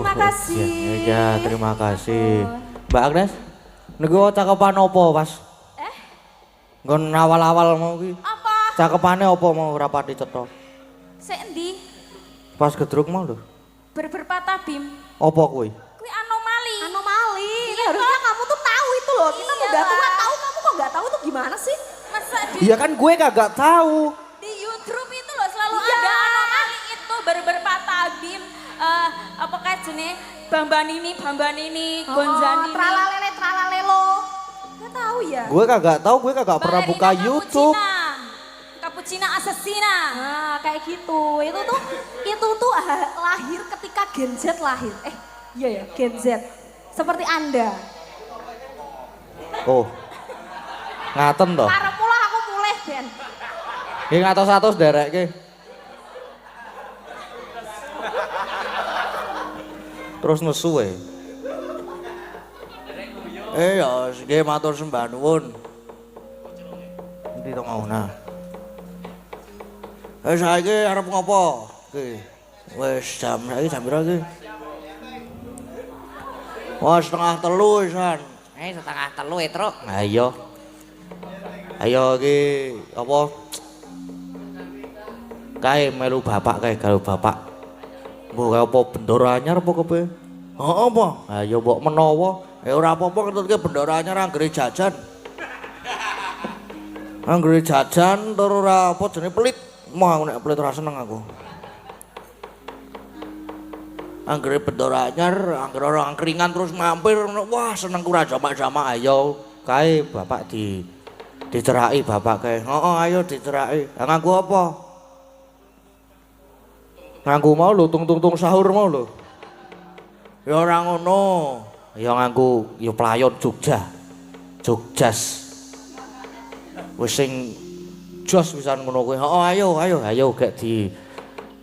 terima kasih. Ya, terima kasih. Mbak Agnes, niku cakepan opo pas? Nggon awal-awal mau ki. Apa? Cakepane opo mau rapati cetha? Sik endi? Pas gedruk mau lho. Berpatah bim. Opo kuwi? Kuwi anomali. Anomali. Ini Iya, harusnya kamu tuh tahu itu loh. Kita Iya udah tua lah. tahu, kamu kok nggak tahu itu gimana sih? Masa Iya kan gue kagak tahu. di YouTube itu loh selalu ada anomali itu berpatah bim. Apa kayak jenis Bambanini, Gonzanini. Tralalele, tralalelo. Nggak tahu ya. Gue kagak tahu, gue kagak pernah buka YouTube. Cappuccina Assassina. Nah, kayak gitu. Itu tuh lahir ketika Gen Z lahir. Iya ya, Gen Z. Seperti Anda. Oh. Ngaten toh. Karep pula aku mulai, Ben. Nggih ngatos-atos dereke. Terus nesu ya. Ya, nggih matur sembah nuwun. Endi to mau nah. Saiki arep ngopo? Ki. Wis saiki jam pira iki? Wah, setengah telu wisan. Setengah telu Truk. Nah iya. Ayo iki apa? Kae melu bapak kae karo bapak. Mbok kae apa bendoro anyar apa kepe? Heeh apa? Ha ya mbok menawa. Ora apa-apa ketutke bendoro anyar anggere jajan. Anggere jajan tur ora apa jenenge pelit. Moh aku nek pelit ora seneng aku. Anggere bendoro anyar, anggere ora angkringan terus mampir. Wah, senengku ra jamak-jamak ayo. Kae bapak diceraki bapak kae. Heeh, ayo diceraki. Lah nganggo apa? Nganggo mau lho tung-tung sahur mau lho. Ya ora ngono. Ya nganggo ya playon Jogja. Jogjas. Wis sing jos pisan ngono kuwi. Heeh, ayo gek di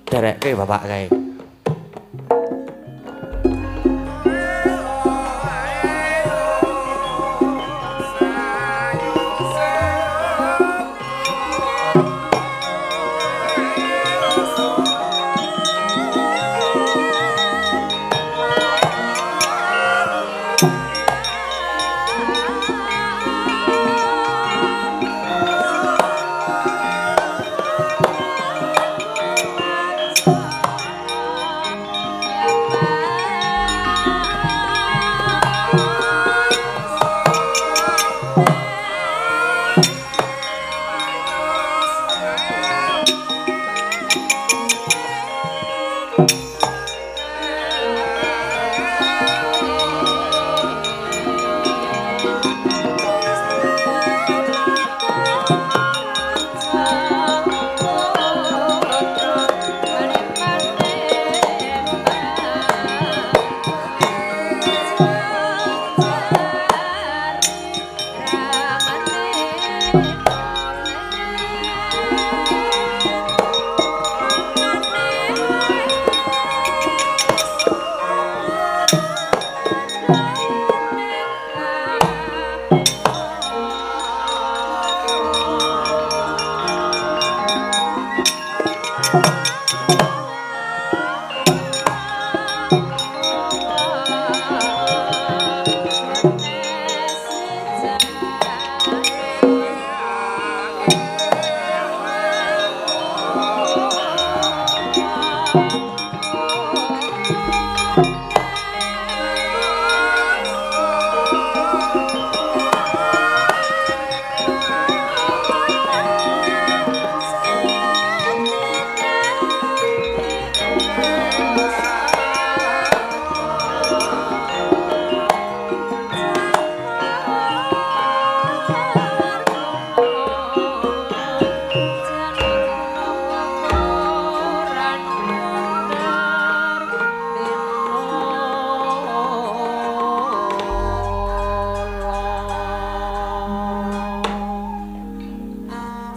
derekke bapak kae.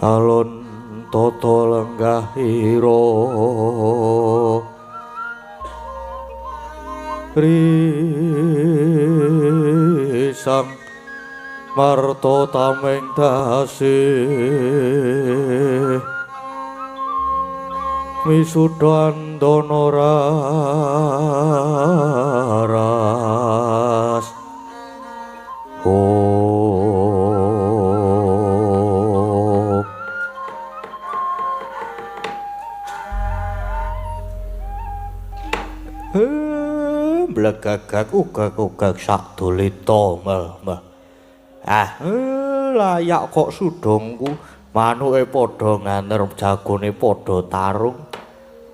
Alon toto lenggahiro risang marto tameng dasih Wisudan donoraras blegagag ugag-ugag sak dolita meh. Layak kok sudongku manuke padha nganer jagone padha tarung.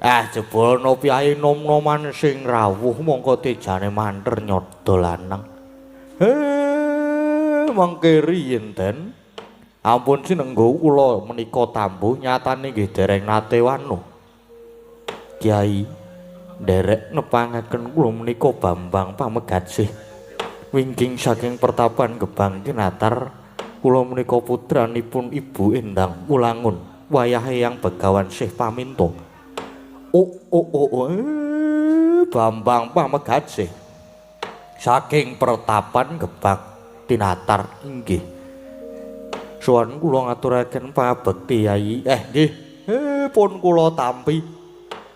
Jebulno piyai nom-noman sing rawuh mongko tejane manter nyodo lanang. Mangke riyen den ampun sinenggo kula menika tambuh nyatane nggih dereng nate wanu. Kyai nderek nepangaken kula menika Bambang Pamegatsih wingking saking pertapan Gebang Kinatar kula menika putranipun Ibu Endang Wulangun wayahe yang Begawan Syekh Paminto. Bambang Pamegatsih saking pertapan Gebang Tinatar inggih. Suwan kula ngaturaken pangabekti Yai. Nggih. Pun kula tampi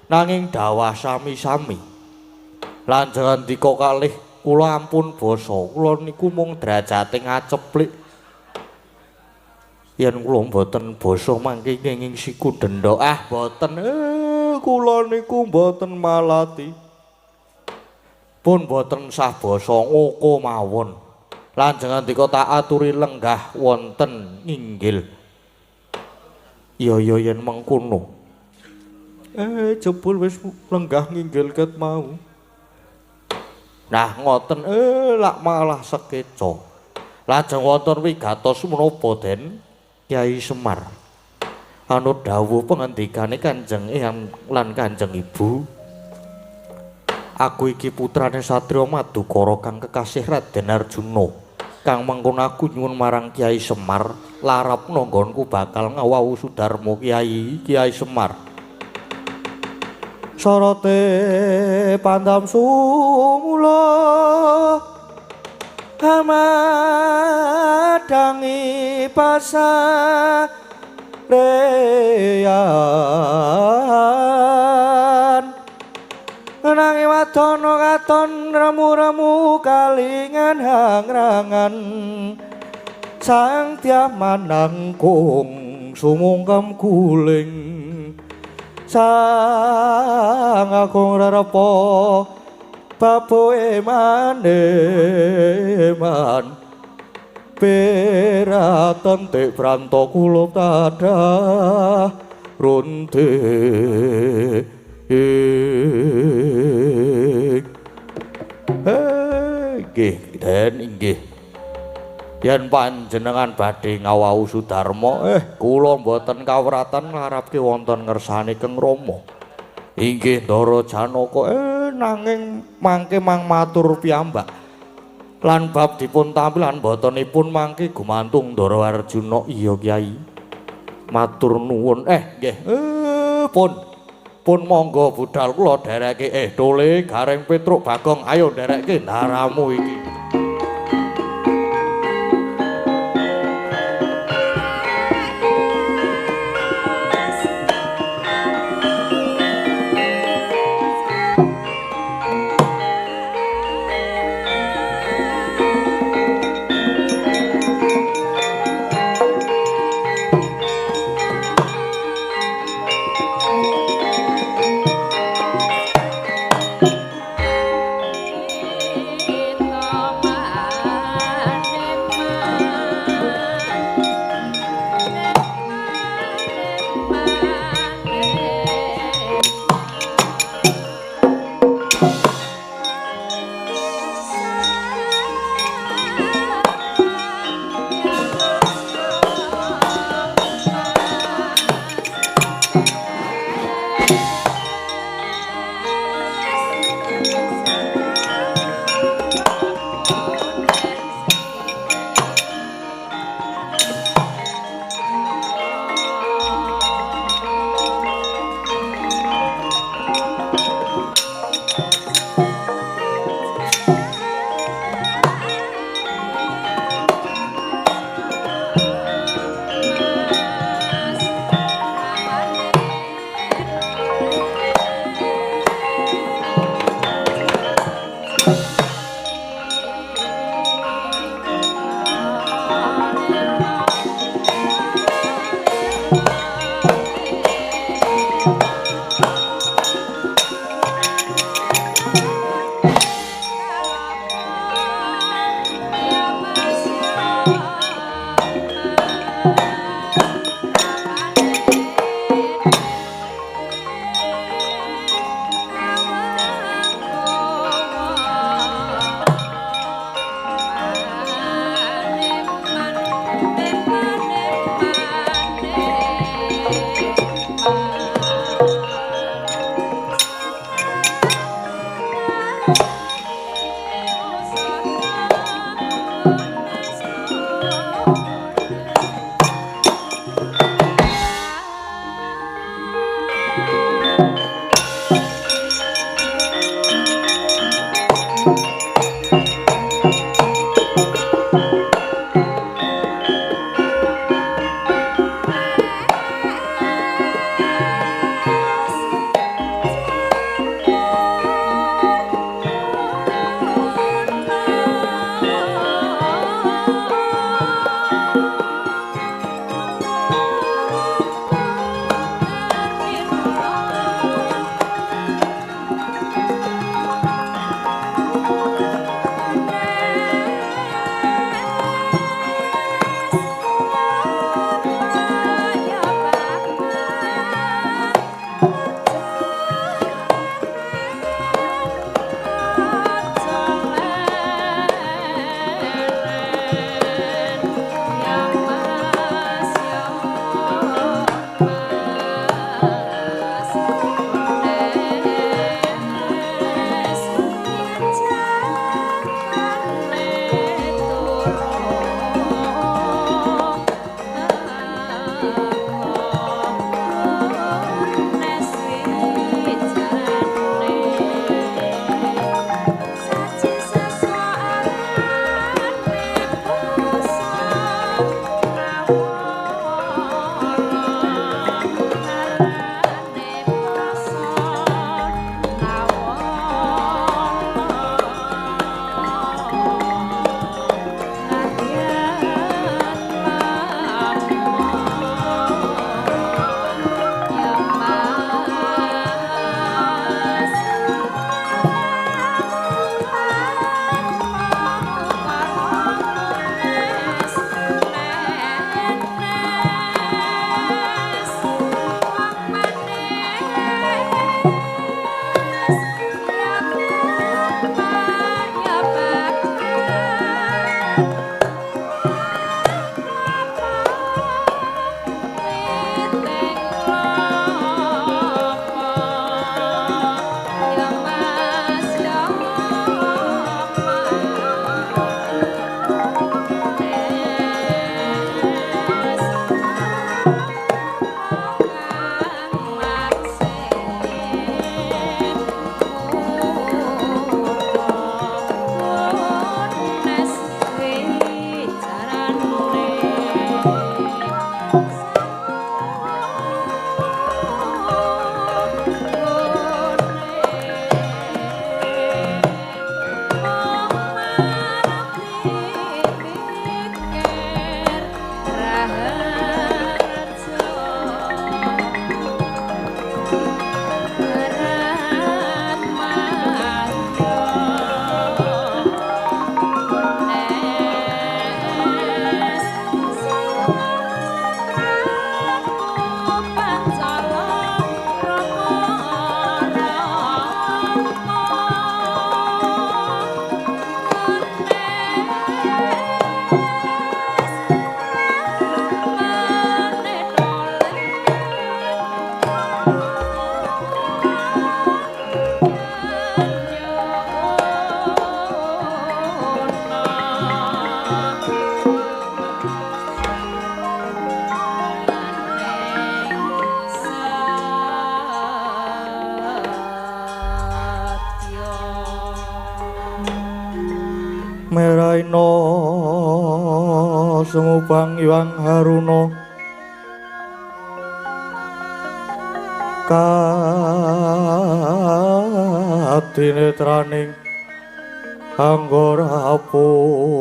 nanging dawah sami-sami. Lanjengan dika kalih kula ampun basa kula niku mung derajate ngaceplik. Yen kula mboten basa mangke kenging siku denda. Mboten. Kula niku mboten malati. Pun mboten sah basa ngoko mawon. Lanjengan dika tak aturi lenggah wonten inggil. Ya yen mengkono. Jebul wis lenggah nginggil ket mau. Nah ngoten lak malah sekeca. Lajeng wonten wigatos menapa den Kyai Semar. Anut dawuh pengendikane Kanjeng Eyang lan Kanjeng Ibu. Aku iki putrane satriya Madukara kang kekasih Raden Arjuna. Kang mangkon aku nyuwun marang Kyai Semar, larapna nggonku bakal ngawau Sudarma Kyai Semar. Sorote pandam sumula amadangi pasareyan nanging wadana katon remu-remu kalingan hangrangan sang tiah manangkung sumungkem guling sang agung rarepa baboe maneman peraten tek pranto kula tadah runte nggih den inggih yen panjenengan badhe ngawau Sudarma kula mboten kawratan nglarapke wonten ngersane Keng Rama inggih Ndara Janaka nanging mangke mang matur piyambak lan bab dipun tampilan botenipun mangke gumantung Ndara Arjuna. Iya Kyai matur nuwun nggih pun monggo budal kula dereke Dole Gareng Petruk Bagong ayo dereke ndaramu iki. Tama semubang Hyang Haruna kadinetraning Anggora apuh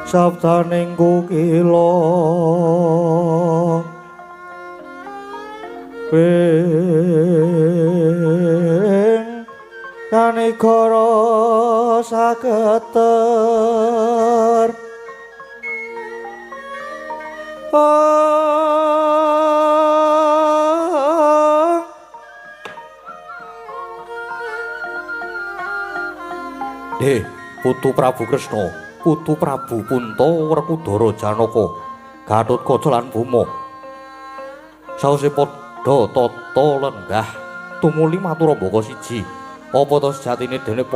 sabdaning kukila ping kanegara saketer Putu Prabu Kresna, Putu Prabu Punta Werkudara Janaka, Gatotkaca lan Bima. Sausé padha tata lenggah tumuli matur mbaka siji. Apa to sejatine dene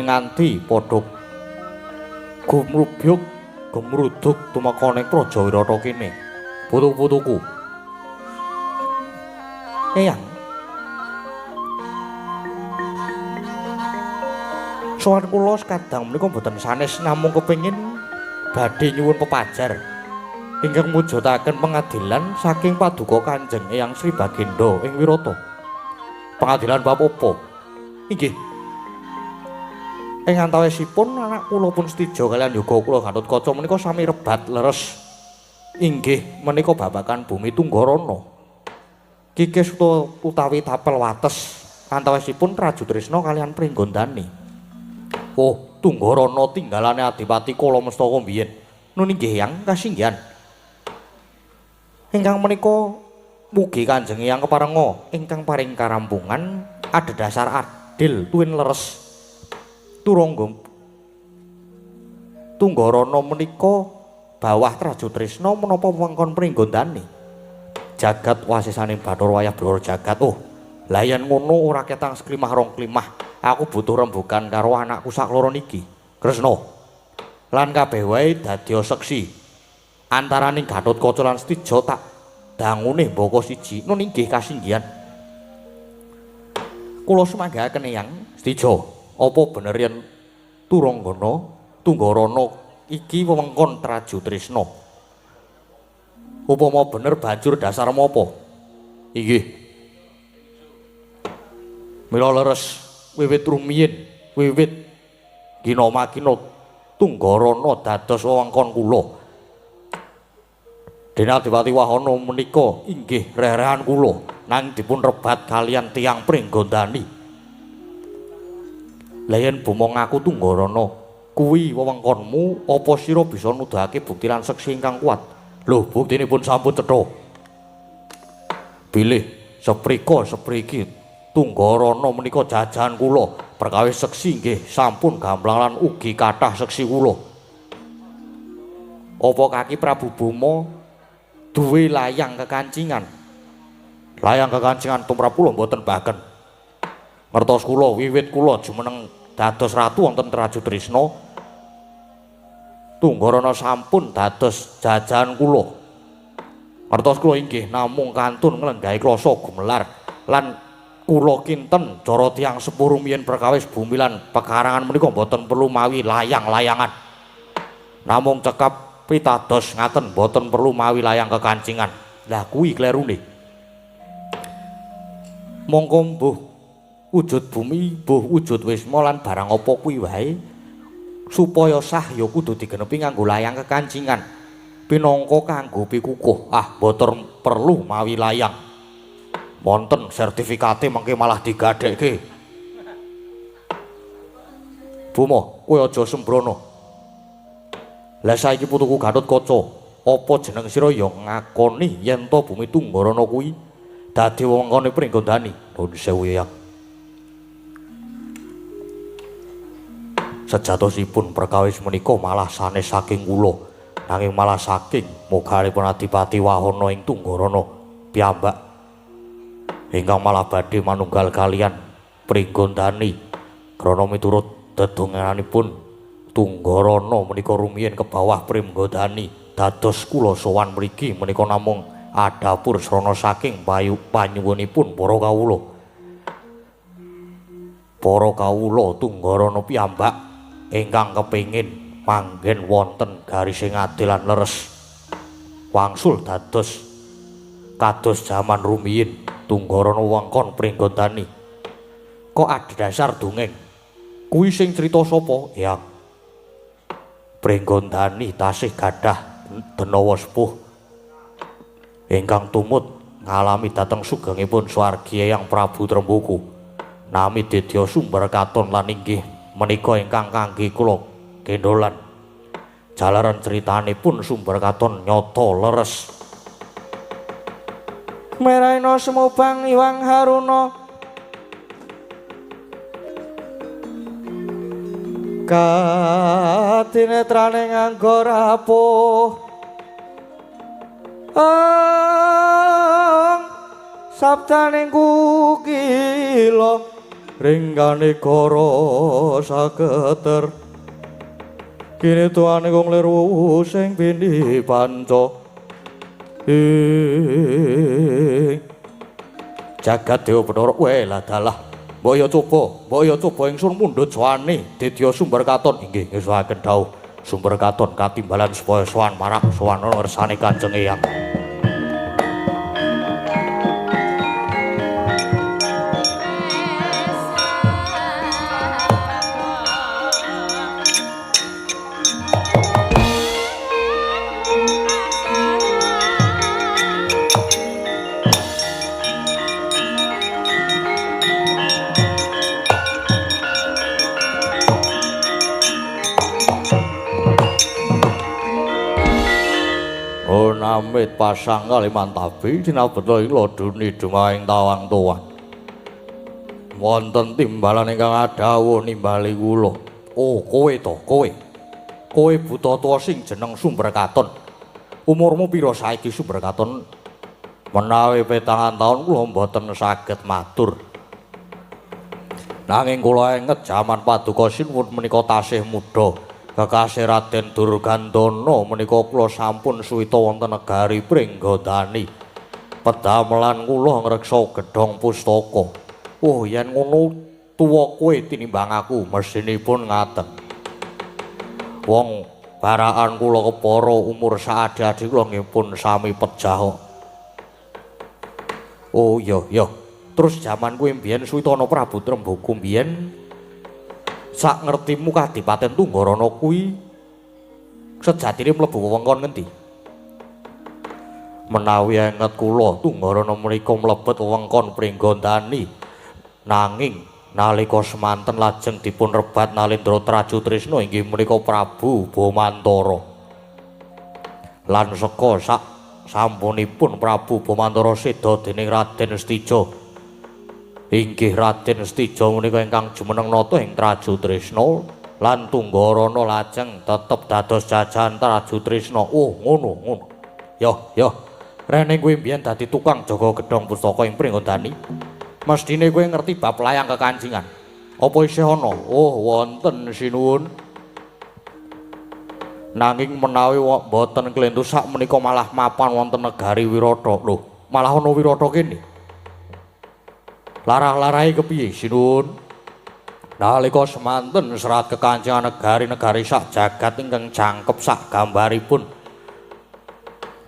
nganti padha gumrubyuk gemruduk tumekaning Praja Wirata kene. Putu-putuku. Eyang sowan kula kadang menika mboten sanes namung kepengin badhe nyuwun pepajar ingkang mujudaken pengadilan saking paduka Kanjeng Eyang Sri Baginda ing Wirata. Pengadilan bab apa? Inggih. Ing antawisipun anak kula pun setija kaliyan yoga kula Gatotkaca menika sami rebat leres. Inggih menika babagan Bumi Tunggarana. Kikis utawi tapel wates antawisipun Raju Trisna kaliyan Pringgondani. Oh, Tunggarana tinggalane Adipati Kalamastaka mbiyen. Nun inggih Hyang kasinggihan. Ingkang menika mugi Kanjeng Hyang keparenga ingkang paring karampungan adhedhasar adil tuwin leres. Turangga Tunggarana menika bawah Raju Trisna menapa wewengkon Pringgondani. Jagat wasisaning Bathara wayah Blora jagat. Oh, lah yen ngono ora ketang seklimah rong klimah. Aku butuh rembugan karo anakku sakloro niki. Kresna. Lan kabeh wae dadya seksi. Antaraning Gatotkaca lan Setija tak dangune mbaka siji. Nun inggih kasinggihan. Kula sumanggahaken Eyang Setija, apa bener yen Tunggarana iki wewengkon Raju Trisna? Upama bener banjur dasar apa? Inggih. Mila leres wiwit rumiyin, wiwit gina-magina Tunggarana dados wewengkon kula. Dene Adipati Wahana menika inggih rerehan kula nang dipun rebat kaliyan tiyang Pringgondani. Lah yen buma ngaku Tunggarana kuwi wewengkonmu, apa sira bisa nuduhake bukti lan seksi ingkang kuat? Lho, buktinipun sampun cetha. Bilih seprika sepriki Tunggarana menika jajan kula, perkawis seksi nggih sampun gamblang lan ugi kathah seksi kula. Apa kaki Prabu Buma duwe layang kekancingan? Layang kekancingan tumrap kula mboten baken. Ngertos kula wiwit kula jumeneng dados ratu wonten Raju Trisna, Tunggarana sampun dados jajan kula. Ngertos kula inggih namung kantun nglenggahi klasa gumelar lan kula kinten cara tiyang sepuh rumiyin perkawis bumi lan pekarangan menika mboten perlu mawi layang-layangan. Namung cekap pitados ngaten mboten perlu mawi layang kekancingan. Lah kuwi klerune. Mongko mbuh wujud bumi, mbuh wujud wisma lan barang apa kuwi wae supaya sah ya kudu digenepi nganggo layang kekancingan. Pinangka kanggo pikukuh, mboten perlu mawi layang. Wonten sertifikate mengke malah digadhekke. Buma, kowe aja sembrono. Lah saiki putuku Gatotkaca, apa jeneng sira ya ngakoni yen to Bumi Tunggarana kuwi dadi wewengkone Pringgondani? Nuwun sewu Hyang. Sejatosipun perkawis menika malah sanes saking kula, nanging malah saking mogalipun Adipati Wahana ing Tunggarana piyambak ingkang malah badhe manunggal kaliyan Pringgondani krana miturut dedonganipun Tunggarana menika rumiyin ke bawah Pringgondani dados kula sowan mriki menika namung adapur srana saking panyuwunipun para kawula. para kawula Tunggarana piyambak ingkang kepingin manggen wonten garising adil lan leres wangsul dados kados jaman rumiyin Tunggarana wewengkon Pringgondani. Kok adhedhasar dongeng kuwi sing crita sapa, Eyang? Pringgondani tasih gadah denawa sepuh ingkang tumut ngalami dhateng sugengipun swargi Eyang Prabu Trembuku nami dedya sumber katon lan inggih menika ingkang kangge kula gendholan jalaran critanipun sumber katon nyata leres. Meraina semubang iwang haruna katinetrane nganggo rapuh sabdaning kukila ringgane kara saketer kini tuane kong liru sing bini panca jagat dewa Bathara welah dalah mbaya coba ingsun mundhut sowane dedya sumber katon inggih ngesuhaken dawuh sumber katon katimbalan supaya sowan marak sowan ngersane Kanjeng Eyang. Namit pasang Kalimantabi sinabeta ing laduni dumaing tawang tuwan. Wonten timbalan ingkang adhawuh nimbali kula. Oh, kowe to, kowe. Kowe buta tuwa sing jeneng Sumber Katon. Umurmu pira saiki Sumber Katon? Menawi petangan taun kula mboten saged matur. Nanging kula enget jaman Paduka Sinuwun menika tasih muda. Kekasih Raden Durgandana menika kula sampun suwita wonten negari Pringgondani. Pedamelan kula ngreksa gedhong pustaka. Oh, yen ngono tuwa kowe tinimbang aku mesinipun ngaten. Wong baraan kula kepara umur saadi-adi kula nggih pun sami pejah. Oh iya. Terus jaman kuwi mbiyen Suwitana Prabu Trembuku mbiyen sak ngertimu Kadipaten Tunggarana kuwi sejatine mlebu wewengkon ngendi? Menawi enget kula Tunggarana menika mlebet wewengkon Pringgondani nanging nalika semanten lajeng dipun rebat Nalendra Trajutrisna inggih menika Prabu Bomantara. Lan seka sak sampunipun Prabu Bomantara seda dening Raden Stija inggih Raden Stija menika ingkang jumeneng nata ing Trajutrisna lan Tunggarana lajeng tetep dados jajahan Trajutrisna. Oh, ngono. Yo. Rene kuwi mbiyen dadi tukang jaga gedhong pustaka ing Pringgondani. Mestine kowe ngerti bab layang kekancingan. Apa isih ana? Oh, wonten sinuwun. Nanging menawi mboten klentu sak menika malah mapan wonten negari Wirata. Lho, malah ana Wirata kene. Larah-larahe kepiye sinuwun? Nalika semanten serat kekancingan negari-negari sak jagat ingkang jangkep sak gambaripun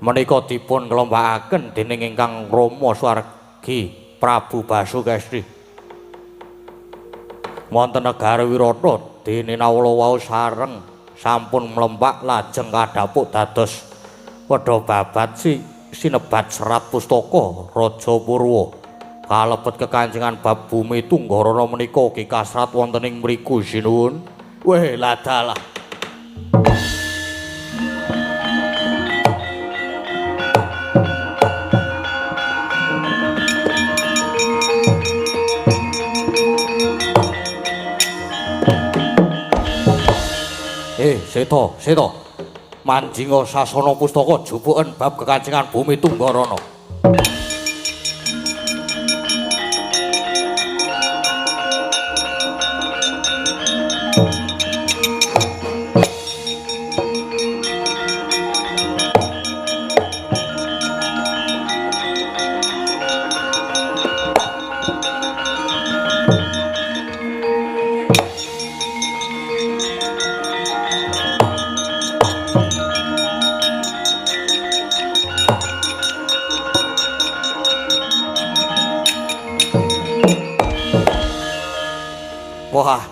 menika dipun kelompakaken dening ingkang Rama Swargi Prabu Basukesti. Wonten negari Wirata dene nawala wau sareng sampun mlembak lajeng kadhapuk dados wedha babat sinebat serat pustaka Raja Purwa. Kalebet kekancingan bab bumi Tunggarana menika ugi kasrat wonten ing mriku sinuwun. Weh ladalah. Seto. Manjinga sasana pustaka jupuken bab kekancingan bumi Tunggarana.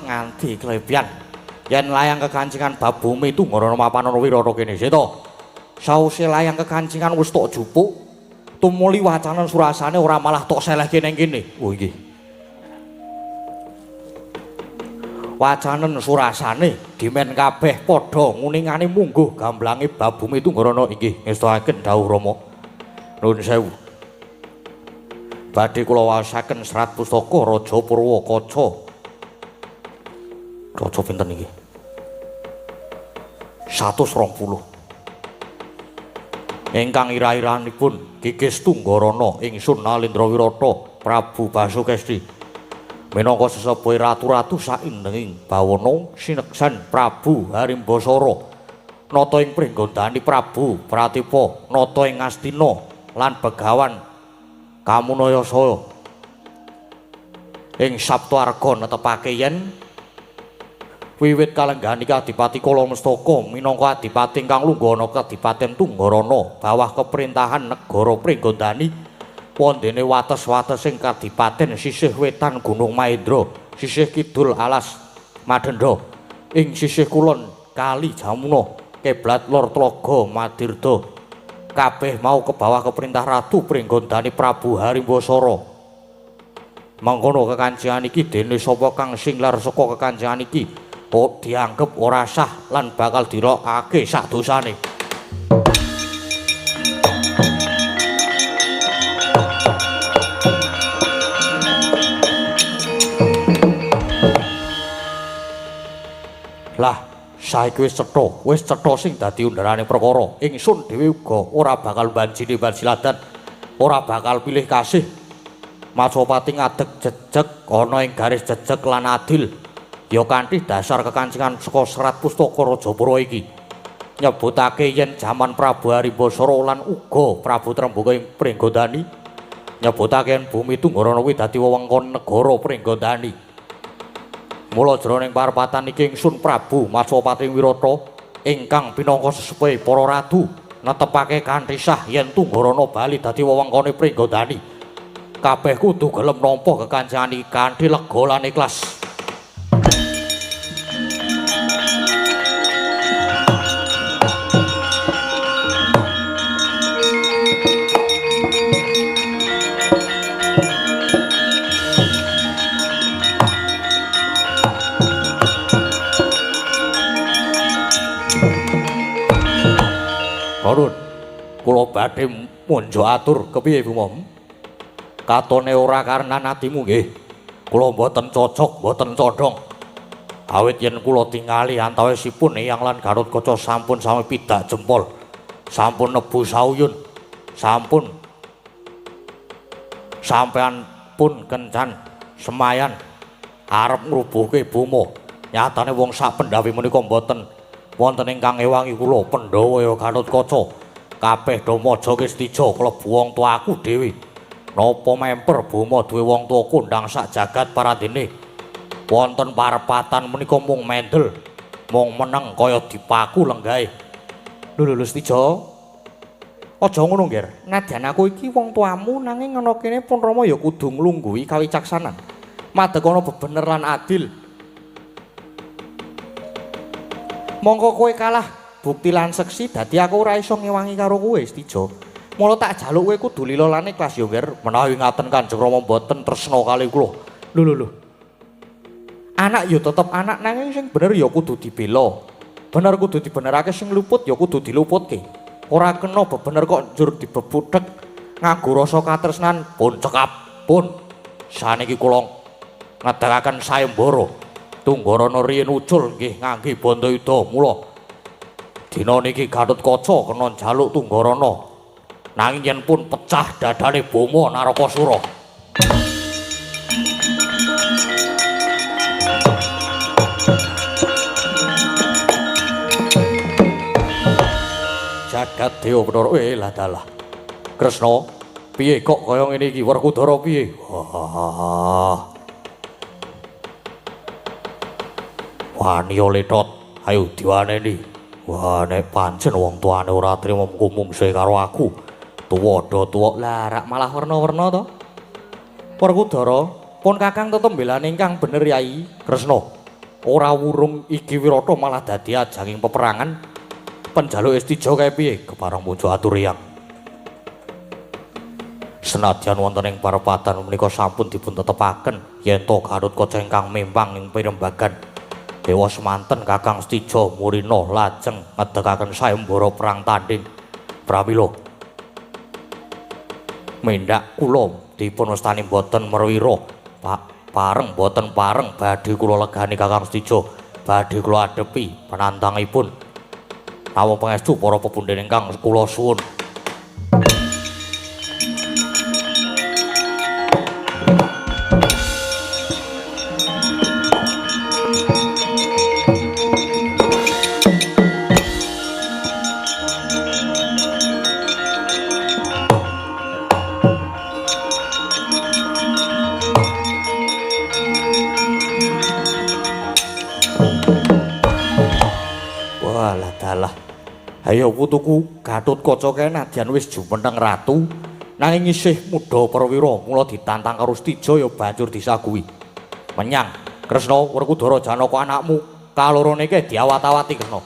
nganti klebian. Yen layang kekancingan bab bumi Tunggara mapanana Wirata kene seta. Sause layang kekancingan wis tok jupuk. Tumuli wacanen surasane ora malah tok selehke ning kene. Oh nggih. Wacanen surasane dimen kabeh padha nguningane mungguh gamblange bab bumi Tunggarana inggih ngestakaken dawuh Rama. Nuwun sewu. Badhe kula waosaken serat pustaka Raja Purwakaca. Raja pinten iki? 120. Ingkang ira-iranipun Kikis Tunggarana ingsun Nalendra Wirata Prabu Basukesti. Minangka sesepuhe ratu-ratu saindenging bawana sineksan Prabu Harimbasara. Nata ing Pringgondani Prabu Pratipa, nata ing Astina lan Begawan Kamunayasaya. Ing Saptaarga netepake yen wiwit kalengganing Adipati Kalamastaka minangka adipati ingkang lungguh ana Kadipaten Tunggarana bawah keperintahan negara Pringgondani wondene wates-watesing Kadipaten sisih wetan Gunung Mahendra, sisih kidul alas Madenda, ing sisih kulon Kali Jamuna, kiblat lor Tlaga Madirda. Kabeh mau ke bawah keperintah Ratu Pringgondani Prabu Harimbasara. Mangkono kekancingan iki dene sapa kang singlar saka kekancingan iki dianggep ora sah lan bakal dirokake sak dosane. Lah saiki wis cetha sing dadi underane perkara. Ingsun dhewe uga ora bakal banjini bansiladan, ora bakal pilih kasih. Majapati ngadeg jejeg ana ing garis jejeg lan adil. Ya kanthi dasar kekancingan saka serat pustaka Rajapura iki. Nyebutake yen jaman Prabu Harimbasara lan uga Prabu Trembaka ing Pringgondani nyebutake yen bumi Tunggarana kuwi dadi wewengkon negara Pringgondani. Mula jroning parepatan iki ingsun Prabu Majapati Wirata ingkang pinangka sesepuhe para ratu netepake kanthi sah yen Tunggarana bali dadi wewengkone Pringgondani. Kabeh kudu gelem nampa kekancingan iki kanthi lega lan ikhlas. Karun, kula badhe munjuk atur kepiye Bumom? Katone ora karenan atimu nggih. Kula mboten cocok, mboten condong. Awit yen kula tingali antawisipun Eyang lan Gatotkaca sampun sami pidak jempol. Sampun nebu sauyun. Sampun sampean pun kencan semayan arep ngrubuhke Buma. Nyatane wong sak pendhawi menika mboten wonten ingkang ewangi kula Pandhawa ya Gatotkaca. Kabeh do maja Kistija klebu wong tuaku dhewe. Napa memper Buma duwe wong tuwa kondang sak jagat paradene. Wonten parepatan menika mung mendel, mung meneng kaya dipaku lenggahe. Lho Stija. Aja ngono, Nger. Nadyan aku iki wong tuamu nanging ana kene pun Rama ya kudu nglungguhi kawicaksanan. Madeg ana bebener lan adil. Mongko kowe kalah bukti lan seksi dadi aku ora iso ngewangi karo kowe Stija. Mula tak jaluk kowe kudu lila lan ikhlas ya Nger, menawi ngaten Kanjeng Rama mboten tresna kali kula. Lho. Anak ya tetep anak nanging sing bener ya kudu dibela. Bener kudu dibenerake, sing luput ya kudu diluputke. Ora kena bebener kok njur dibebudhek nganggo rasa katresnan pun cekap pun. Saniki kula ngedekaken sayembara. Tunggarana riyin ucul nggih ngangge Bandayuda. Mula dina niki Gatotkaca kena njaluk Tunggarana. Nanging yen pun pecah dadane Buma Narakasura. Jagat Dewa Bathara lah dalah. Kresna, piye kok kaya ngene iki Werkudara piye? Wani Letot, ayo diwaneni. Wah nek pancen wong tuane ora trima ngumumse karo aku. Tuwa lah rak malah werna-werna to. Werkudara, pun Kakang tetep mbelani ingkang bener Yai Kresna. ora wurung iki Wirata malah dadi ajanging peperangan. Penjaluk Estijo kae piye? Kepareng muncul Aturiang. Senadyan wonten ing parepatan menika sampun dipun tetepaken yen to Gatotkaca ingkang mempang ing pirembagan Dewa semanten Kakang Stijo Murina lajeng ngedekaken sayembara perang tanding. Pramila mendak kula dipun wastani boten merwira, Pak. Pareng boten pareng badhe kula legani Kakang Stijo, badhe kula adepi penantangipun. Nawung pangestu para pepundhen ingkang kula suwun. Ayo putuku Gatotkaca kae nadyan wis jumeneng ratu nanging isih mudha perwira mula ditantang karo Stijo ya banjur disaguhi. Menyang Kresna Werkudara Janaka anakmu kalorone iki diawat-awati Kresna.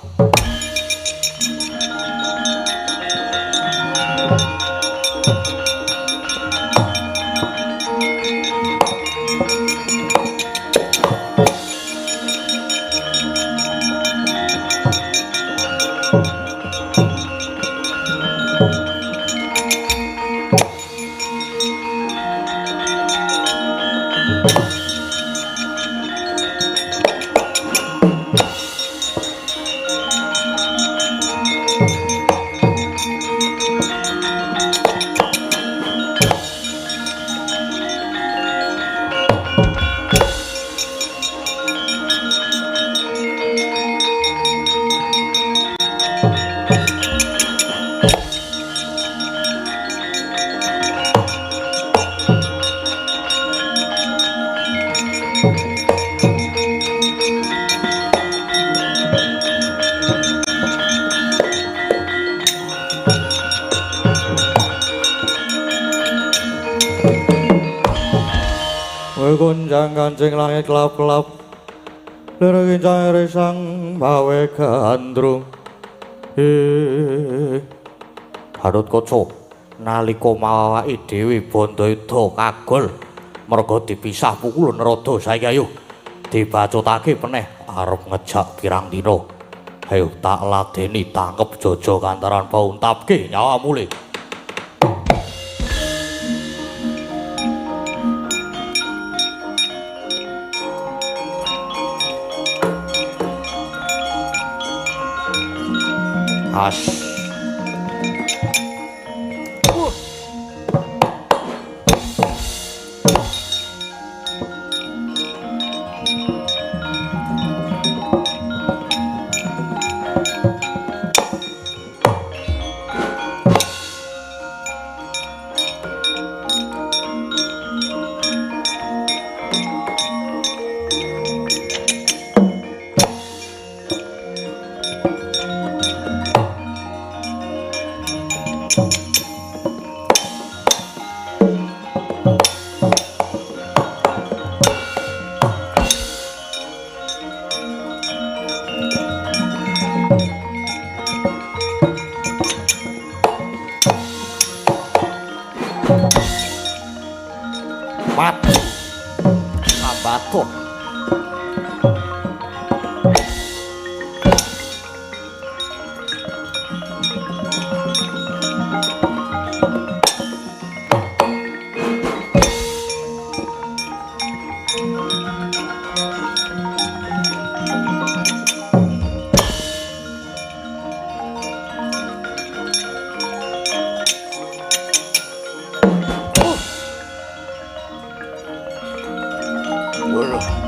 Gunjang kancing langit kelap-kelap Leragincang resang bawe gandrung Gatotkaca nalika mawaki Dewi Bandayuda kagol merga dipisah pukul Narada saiki ayo dibacutake peneh arep ngejak pirang dina. Ayo tak ladeni tangkep Jaja kantaran pauntapke nyawamu le. As mati Sambato Waduh.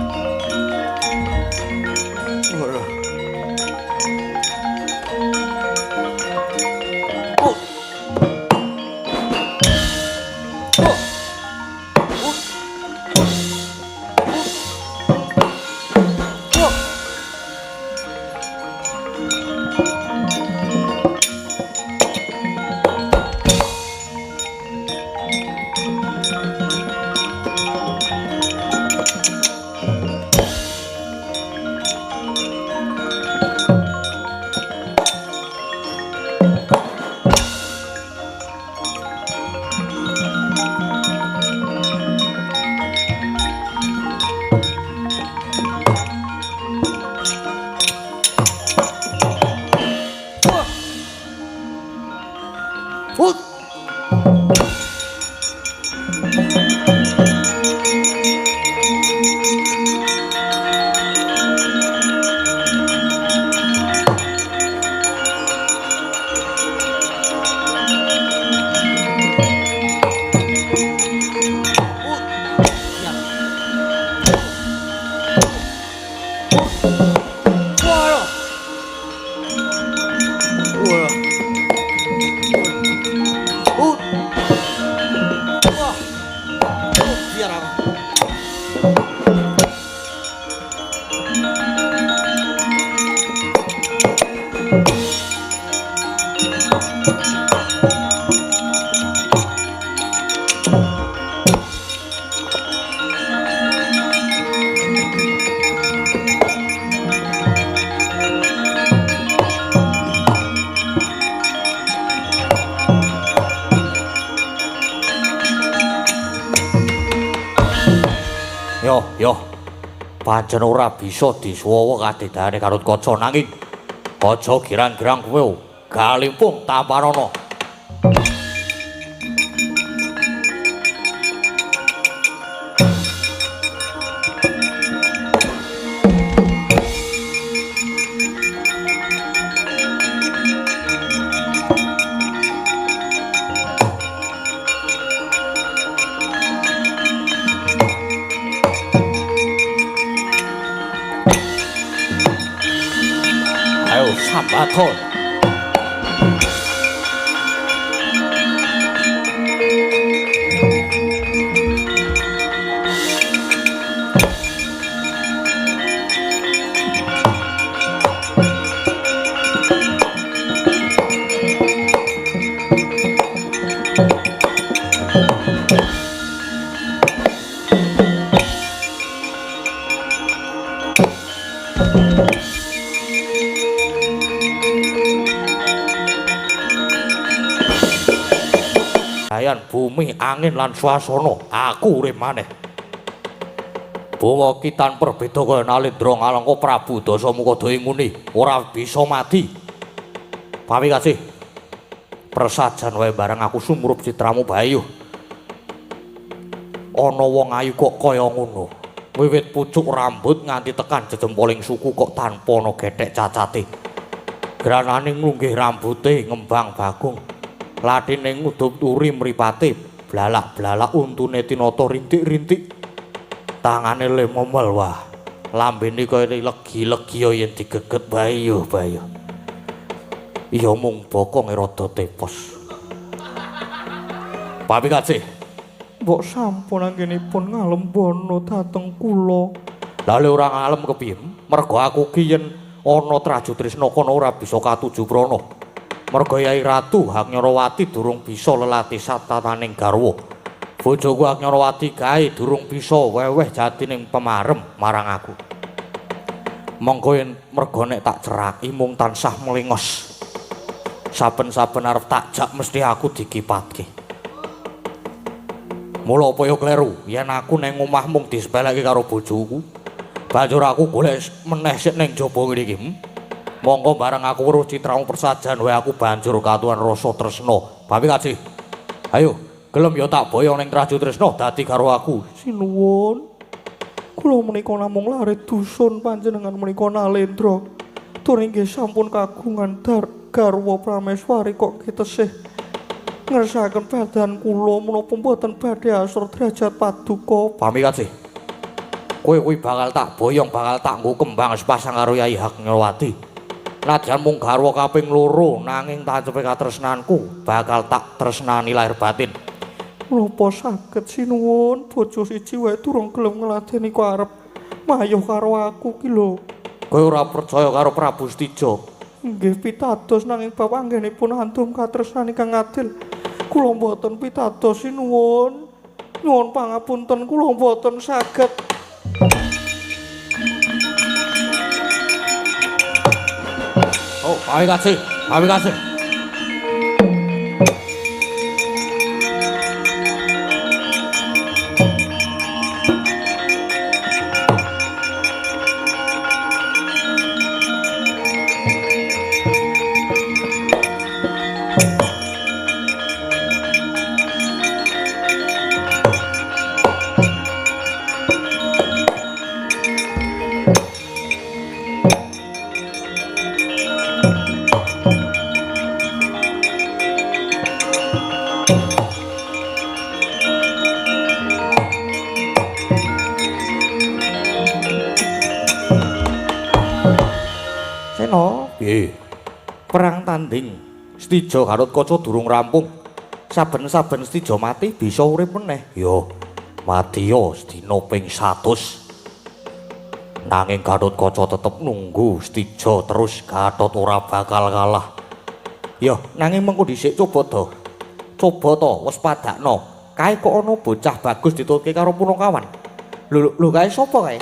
Yo, pancen ora bisa disuwa kadidane karo kaca nanging aja girang-girang kowe galimpung tamparana. Ayo sambaton. Ayan bumi, angin lan swasana, aku urip maneh. Bawa kitan perbeda kaya Nalendra Ngalengka Prabu Dasamuka Dayangmuni ora bisa mati. Pami kasih. Prasajan wae bareng aku sumurup citramu Bayu. Ana wong ayu kok kaya ngono. Wiwit pucuk rambut nganti tekan jejempoling suku kok tanpa ana gethek cacate. Granane nglunggih rambute ngembang bagung. Latine ngudup turi mripate, blalak-blalak untune tinata rintik-rintik. Tangane le momel wah. Lambene kaya legi-legi yen digeget Bayu. Iya mung bokonge rada tepos. Pami kasih. Mbok sampun anggenipun ngalembono dhateng kula. Lah le ora ngalem kepiye? Merga aku ki yen ana Traju Trisna kono ora bisa katuju prana. Merga Yai Ratu Hangnyawati durung bisa lelati satataning garwa. Bojoku Hangnyawati kae durung bisa weweh jatining pemarem marang aku. Monggo yen merga nek tak ceraki mung tansah melingos. Saben-saben arep tak jak mesti aku dikipatke. Mula upaya kleru yen aku nang omah mung disepeleke karo bojoku. Banjur aku golek meneh sik ning jaba ngene iki. Monggo bareng aku weruh citramu persajan wae aku banjur katuan rasa tresna. Bapi kasih. Ayo, gelem ya tak boyong ning Traju Tresna dadi karo aku. Sinuwun. Kula menika namung lare dusun panjenengan menika Nalendra. Tur inggih sampun kagungan garwa prameswari kok ketesih ngersakaken badan kula menapa mboten badhe asor derajat paduka. Pami kasih. Kowe kuwi bakal tak boyong, bakal tak nggo kembang sepasang karo Yai Hangnyawati. Nadyan mung garwa kaping 2 nanging tancepe katresnanku bakal tak tresnani lahir batin. Menapa saged sinuwun bojo siji wae durung gelem ngladeni kok arep mayuh karo aku ki lho. Kowe ora percaya karo Prabu Stija? Nggih pitados nanging bab anggenipun antum katresnani kang adil. Kula mboten pitados sinuwun. Nyuwun pangapunten kula mboten saged. Oh, pami kasih. Perang tanding Stija Garutkaca durung rampung. Saben-saben Stija mati bisa urip meneh. Yo, mati yo sedina ping 100. Nanging Gatotkaca tetep nunggu Stija terus Gatot ora bakal kalah. Yo, nanging mengko dhisik coba to. Coba to wis padakno. Kae kok ana bocah bagus ditutke karo Punakawan. Lho kae sapa kae?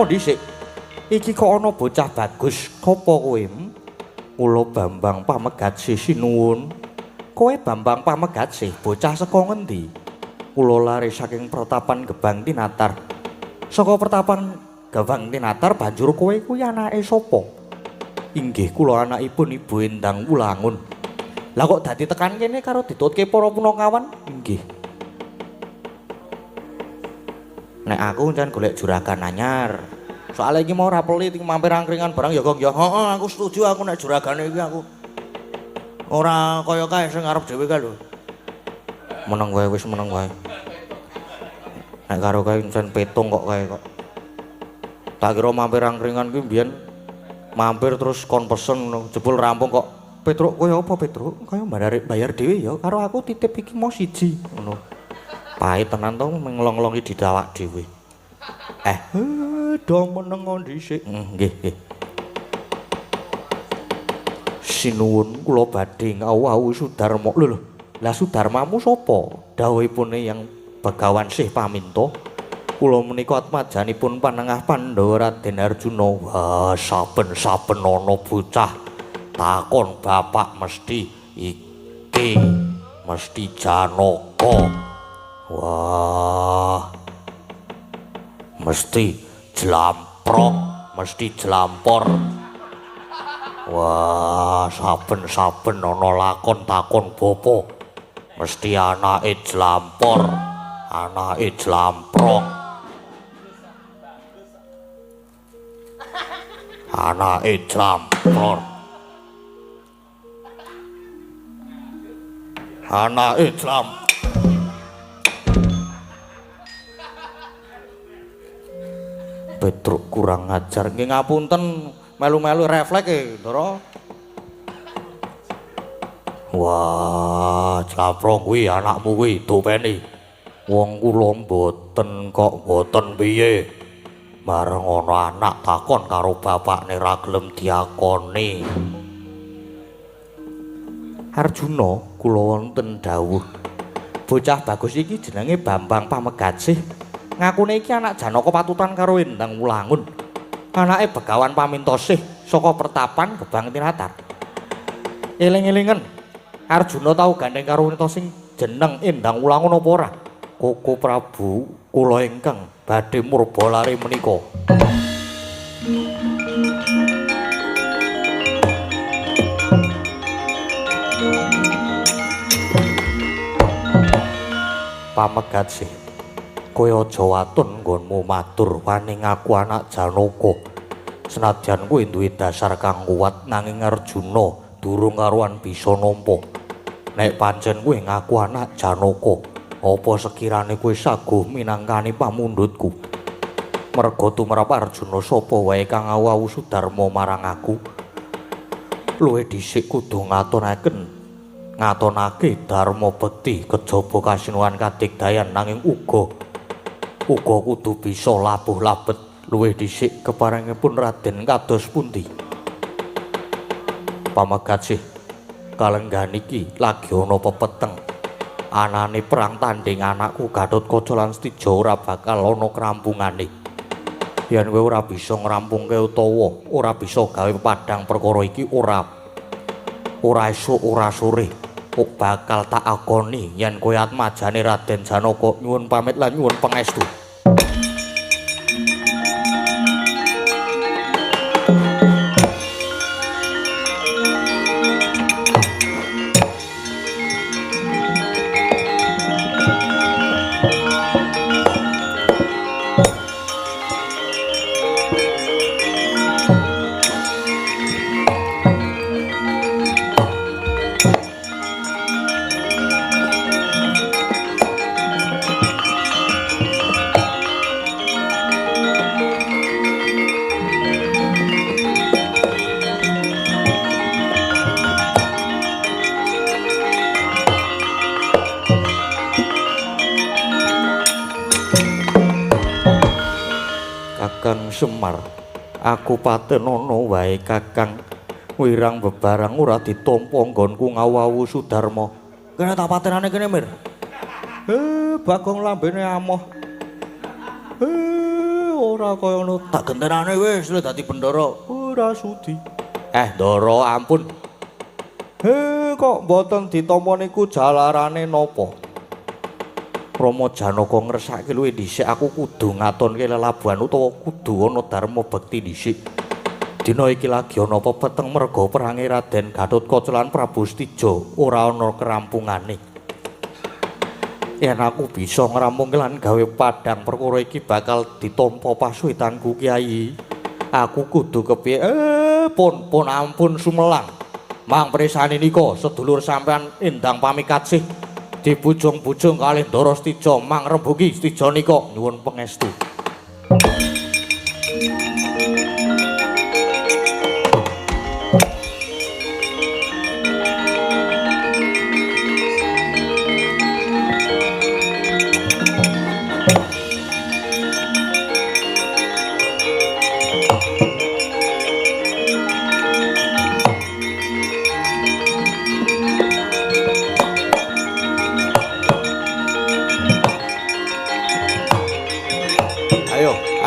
Dhisik iki kok ana bocah bagus sapa kowe? Kula Bambang Pamegatsih sinuwun. Kowe Bambang Pamegatsih bocah saka ngendi? Kula lare saking Pertapan Gebang Tinatar. Saka Pertapan Gebang Tinatar banjur kowe kuwi anake sapa? Inggih kula anakipun Ibu Endang Wulangun. Lah kok dadi tekan kene karo ditutke para Punakawan? Inggih. Nek aku jan golek juragan anyar. Soale iki mau ora pelit iki mampir angkringan barang ya Gong ya. Heeh, aku setuju aku nek juragane iki aku. Ora kaya kae sing arep dhewe kae lho. Meneng wae wis meneng wae. Nek karo kae jan petung kok kae kok. Tak kira mampir angkringan kuwi mbiyen mampir terus kon pesen ngono. Jebul rampung kok. Petruk koyo apa Petruk? Kaya bayar dhewe ya karo aku titip iki mau siji ngono. Pahit tenan to menglong-longi didawak dhewe. Do meneng dhisik. Nggih. Sinuwun kula badhe ngawuh Sudarma. Lho, lah Sudarmamu sapa? Dawuhipun yang Begawan Sih paminta. Kula menika atmajanipun Panengah Pandhawa Raden Arjuna. Wah, saben-saben ana bocah takon bapak mesti iki mesti Janaka. Wah. Mesti jlamprok, mesti jlampor. Wah, saben-saben ana lakon takon bapa. Mesti anake jlampor, anake jlamprok. Anake jlampror. Anake jlampror. Petruk kurang ngajar. Nggih ngapunten, melu-melu refleks Ndara. Wah, Jlampro kuwi anakmu kuwi dopeni. Wong kula mboten piye. Bareng ana anak takon karo bapakne ra gelem diakoni. Arjuna kula wonten dawuh. Bocah bagus iki jenenge Bambang Pamegatsih. Ngakune iki anak Janaka patutan karo Endang Wulangun. Anake Begawan Pamintosih saka Pertapan Gebang Tinatar. Eling-elingen Arjuna tau gandeng karo wanita sing jeneng Endang Wulangun apa ora? Koko Prabu kula ingkang badhe murba lare menika. Pamegatsih, kowe aja watun nggonmu matur wani ngaku anak Janaka. Senadyan kowe duwe dasar kang kuat nanging Arjuna durung karuan bisa nampa. Nek pancen kowe ngaku anak Janaka, apa sekirane kowe saguh minangkani pamundhutku? Merga tumrap Arjuna sapa wae kang awu Sudarma marang aku. Luwih dhisik kudu ngatonake dharma bekti kejaba kasinuhan kadigdayan nanging uga kudu bisa labuh labet. Luwih dhisik keparengipun Raden kados pundi? Pamegatsih, kalenggan iki lagi ana pepeteng. Anane perang tanding anakku Gatotkaca lan Stija ora bakal ana krampungane. Yen kowe ora bisa ngrampungke utawa ora bisa gawe padhang perkara iki ora esuk ora sore. Kok bakal tak akoni yen kowe atmajane Raden Janaka. Nyuwun pamit lan nyuwun pangestu. Semar. Aku patenono wae Kakang. Wirang bebarang ora ditampa nggonku ngawu Sudarma. Kene tak patenane kene, Mir. Bagong lambene amoh. Ora kaya ngono tak gentenane wis dadi bendara. Ora sudi. Ndara ampun. Kok mboten ditampa niku jalarane napa? Rama Janaka ngresake luwih dhisik aku kudu ngatonke lelabuhan utawa kudu ana dharma bekti dhisik. Dina iki lagi ana pepeteng merga perange Raden Gatotkaca lan Prabu Stija ora ana kerampungane. Yen aku bisa ngrampungi lan gawe padhang perkara iki bakal ditampa pasuwitanku Kyai. Aku kudu kepiye? Pun ampun sumelang. Mang presane nika sedulur sampean endang pamikatsih dibujung-bujung kalih Ndara Stija mang rembugi Stija nika nyuwun pangestu.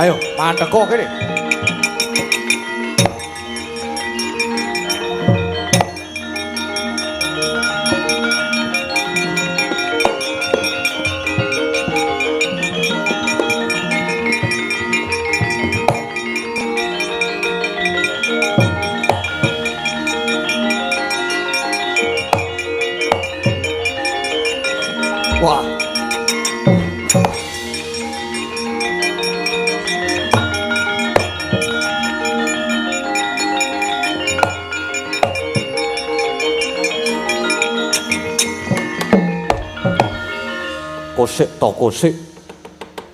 Ayo, mandheko kene. Wah. Kosik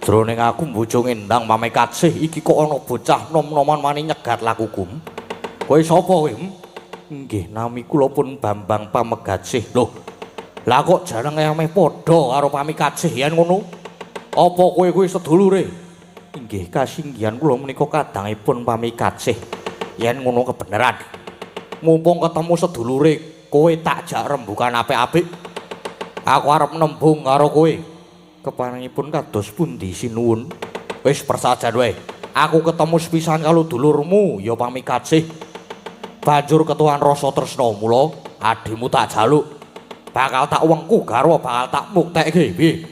jroning aku mbujung endang pamekatsih iki kok ana bocah nom-noman wani nyegat lakuku. Kowe sapa kowe? Nggih nami kula pun Bambang Pamegatsih. Loh, lah kok jenenge ameh padha karo pamekatsih yen ngono? Apa kowe kuwi sedulure? Nggih kasinggihan kula menika kadangipun pamekatsih. Yen ngono kebeneran. Mumpung ketemu sedulure, kowe tak jak rembugan apik-apik. Aku arep nembung karo kowe. Kepanengipun kados pundi sinuwun? Wis persajan wae. Aku ketemu sepisan karo dulurmu ya pamikatsih. Banjur ketuan rasa tresna mula adimu tak jaluk. Bakal tak wengku garwa bakal tak muktekke piye?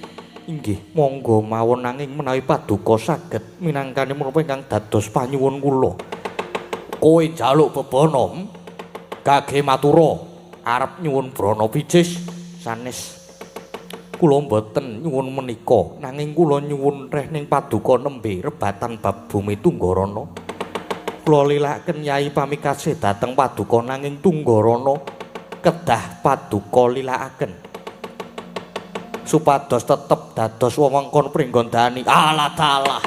Inggih, monggo mawon nanging menawi paduka saged minangkani menapa ingkang dados panyuwun kula. Kowe jaluk bebono kage matura arep nyuwun brana picis sanes kula mboten nyuwun menika nanging kula nyuwun reh ning paduka nembe rebatan bab Bumi Tunggarana. Kula lilakaken Nyai pamikatsih dhateng paduka nanging Tunggarana kedah paduka lilakaken supados tetep dados wewengkon pringgondani. Allah taala.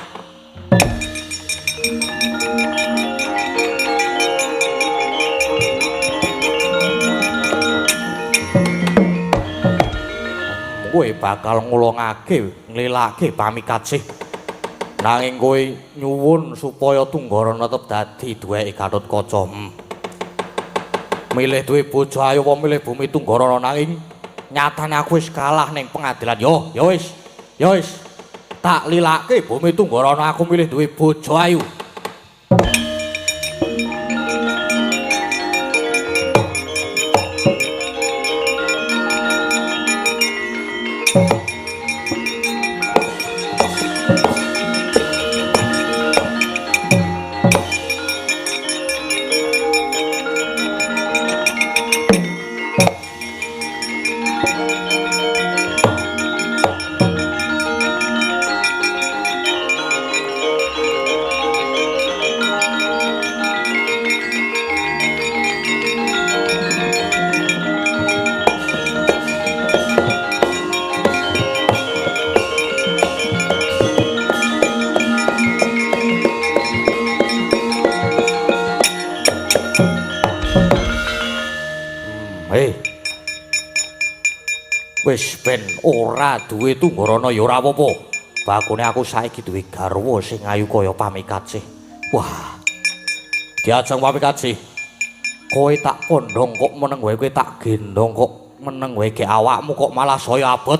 Kowe bakal ngulungake nglilake pamikatsih nanging kowe nyuwun supaya Tunggarana tetep dadi duweke Gatotkaca. Milih duwe bojo ayu apa milih Bumi Tunggarana nanging nyatane aku wis kalah ning pengadilan. Ya wis tak lilake Bumi Tunggarana aku milih duwe bojo ayu. Wis ben ora duwe Tunggarana ya ora apa-apa. Bakune aku saiki duwe garwa sing ayu kaya pamikatsih. Wah. Diajeng pamikaji. Kowe tak kondhong kok meneng wae kowe tak gendong kok meneng wae ge awakmu kok malah saya abot.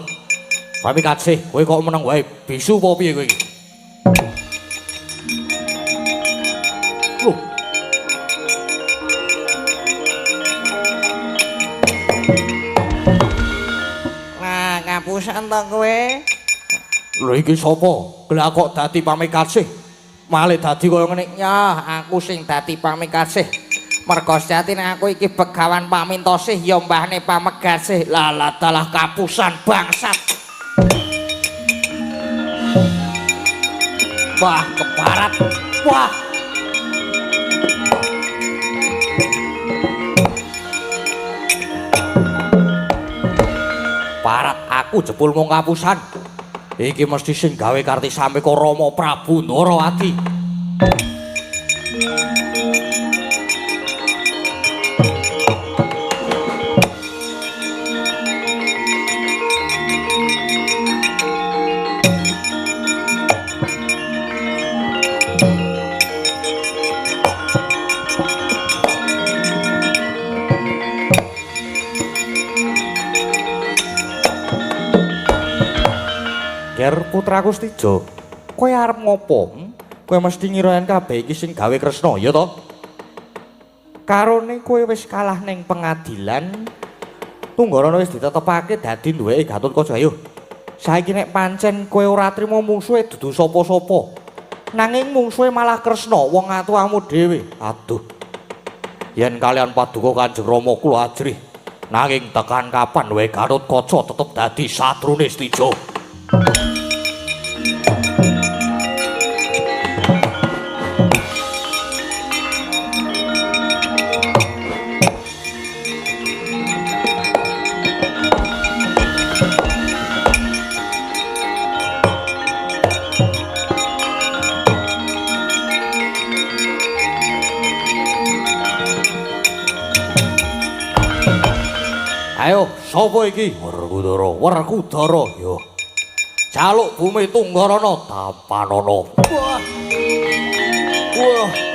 Pamikaji, kowe kok meneng wae bisu apa piye kowe iki? Loh. Nah, ngapusan to kowe. Lho iki sapa? Lah kok dadi pamikasih? Malih dadi kaya ngene. Ya, aku sing dadi pamikasih. Mergo sejati nek aku iki begawan pamintosih ya mbahne pamegasih. Lah dalah kapusan bangsat. Wah, kebarat. Wah. Parat aku jebul mung kapusan. Iki mesti sing gawe Kartisame karo Rama Prabu Ndarawati. Ger putraku Stijo, kowe arep ngopo? Kowe mesti ngirain kabeh iki sing gawe Kresna, ya to? Karone kowe wis kalah ning pengadilan. Tunggarana wis ditetepake dadi duweke Gatotkaca. Ayo. Saiki nek pancen kowe ora trima mungsuhe dudu sapa-sapa. Nanging mungsuhe malah Kresna, wong atuhamu dhewe. Aduh. Yen kalian paduka Kanjeng Rama kula ajrih. Nanging tekan kapan wae Gatotkaca tetep dadi satrune Stijo. Ayo, sapa iki? Werkudara. Yo. Jaluk bumi Tunggarana Tapanana. Wah. Wah.